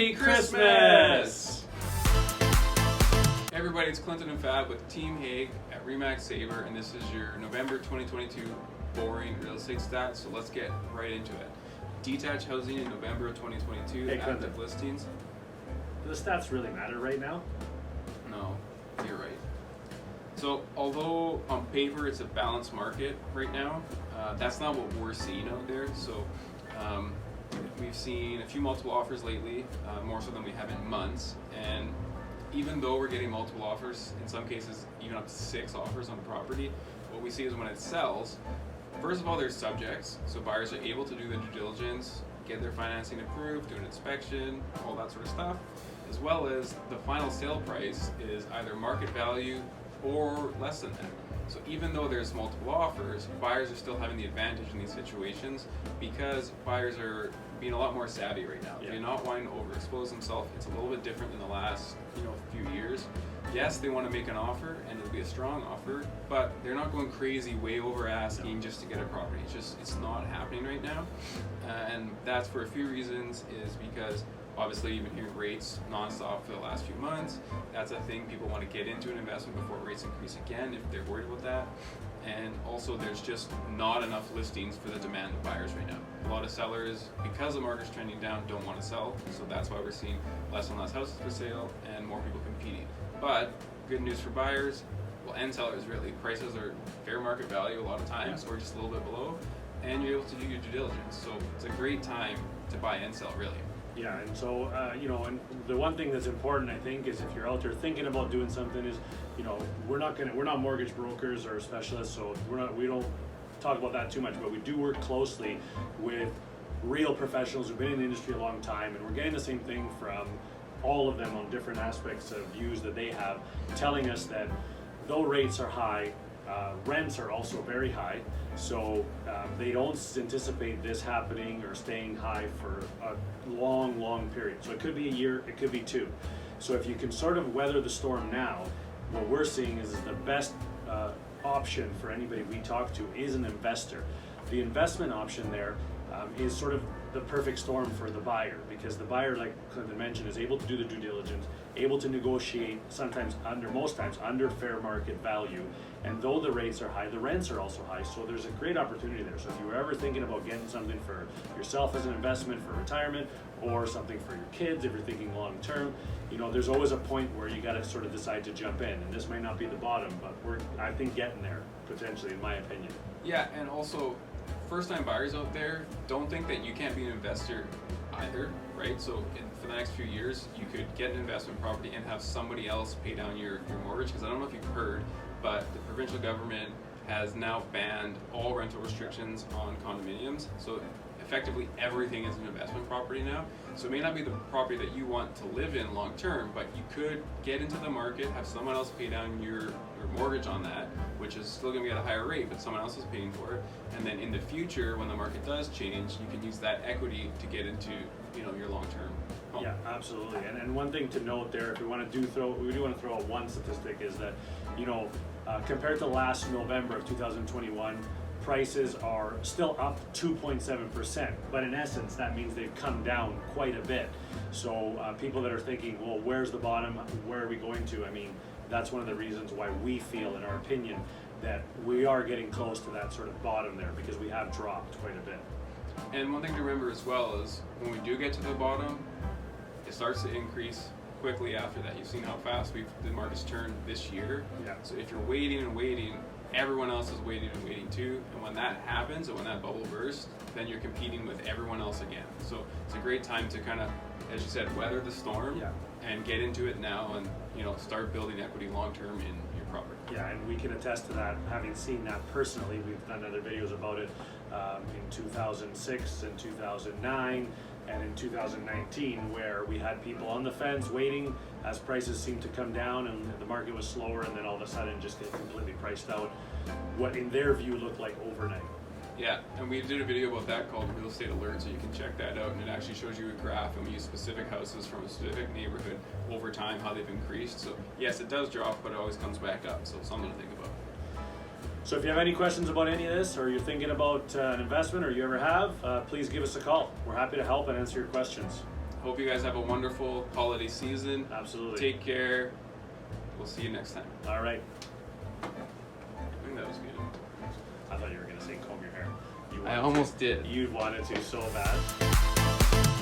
Happy Christmas! Hey everybody, it's Clinton and Fab with Team Hague at Remax Sabre, and this is your November 2022 boring real estate stats. So let's get right into it. Detached housing in November of 2022, Hey, Clinton. active listings. Do the stats really matter right now? No, you're right. So although on paper it's a balanced market right now, that's not what we're seeing out there. So we've seen a few multiple offers lately, more so than we have in months. And even though we're getting multiple offers, in some cases even up to 6 offers on the property, what we see is when it sells, first of all, there's subjects. So buyers are able to do the due diligence, get their financing approved, do an inspection, all that sort of stuff, as well as the final sale price is either market value or less than that. So even though there's multiple offers, buyers are still having the advantage in these situations because buyers are being a lot more savvy right now. Yeah. They're not wanting to overexpose themselves. It's a little bit different than the last few years. Yes, they want to make an offer and it'll be a strong offer, but they're not going crazy way over asking just to get a property. It's not happening right now. And that's for a few reasons, is because obviously you've been hearing rates nonstop for the last few months. That's a thing. People want to get into an investment before rates increase again if they're worried about that. And also there's just not enough listings for the demand of buyers right now. A lot of sellers, because the market's trending down, don't want to sell. So that's why we're seeing less and less houses for sale and more people competing. But good news for buyers, well, and sellers really, prices are fair market value a lot of times, or just a little bit below, and you're able to do your due diligence. So it's a great time to buy and sell, really. Yeah, and so, and the one thing that's important, I think, is if you're out there thinking about doing something is, we're not mortgage brokers or specialists, so we don't talk about that too much, but we do work closely with real professionals who've been in the industry a long time, and we're getting the same thing from all of them on different aspects of views that they have, telling us that though rates are high, rents are also very high, so they don't anticipate this happening or staying high for a long period. So it could be a year, it could be 2. So if you can sort of weather the storm now, what we're seeing is the best option for anybody we talk to is an investor. The investment option there is sort of the perfect storm for the buyer, because the buyer, like Clinton mentioned, is able to do the due diligence, able to negotiate most times under fair market value, and though the rates are high, the rents are also high, so there's a great opportunity there. So if you were ever thinking about getting something for yourself as an investment for retirement, or something for your kids if you're thinking long term, there's always a point where you got to sort of decide to jump in, and this may not be the bottom, but we're, I think, getting there potentially, in my opinion. Yeah, and also first-time buyers out there, don't think that you can't be an investor either, right? So for the next few years, you could get an investment property and have somebody else pay down your mortgage, because I don't know if you've heard, but the provincial government has now banned all rental restrictions on condominiums. So effectively everything is an investment property now. So it may not be the property that you want to live in long term, but you could get into the market, have someone else pay down your mortgage on that, which is still going to be at a higher rate, but someone else is paying for it. And then in the future, when the market does change, you can use that equity to get into your long term home. Yeah, absolutely. And one thing to note there, if we want to throw out one statistic, is that compared to last November of 2021, prices are still up 2.7%, but in essence that means they've come down quite a bit. So people that are thinking, well, where's the bottom, where are we going to, that's one of the reasons why we feel, in our opinion, that we are getting close to that sort of bottom there, because we have dropped quite a bit. And one thing to remember as well is when we do get to the bottom, it starts to increase quickly after that. You've seen how fast the market's turned this year. Yeah. So if you're waiting and waiting, everyone else is waiting and waiting too. And when that happens, and when that bubble bursts, then you're competing with everyone else again. So it's a great time to kind of, as you said, weather the storm and get into it now, and start building equity long term in your property. Yeah, and we can attest to that, having seen that personally. We've done other videos about it in 2006 and 2009 and in 2019, where we had people on the fence waiting as prices seemed to come down and the market was slower, and then all of a sudden just get completely priced out, what in their view looked like overnight. Yeah, and we did a video about that called Real Estate Alert, so you can check that out, and it actually shows you a graph, and we use specific houses from a specific neighborhood over time, how they've increased. So yes, it does drop, but it always comes back up, so something to think about. So if you have any questions about any of this, or you're thinking about an investment, or you ever have, please give us a call. We're happy to help and answer your questions. Hope you guys have a wonderful holiday season. Absolutely. Take care. We'll see you next time. All right. I think that was good. I thought you were gonna say comb your hair. I almost did. You wanted to so bad.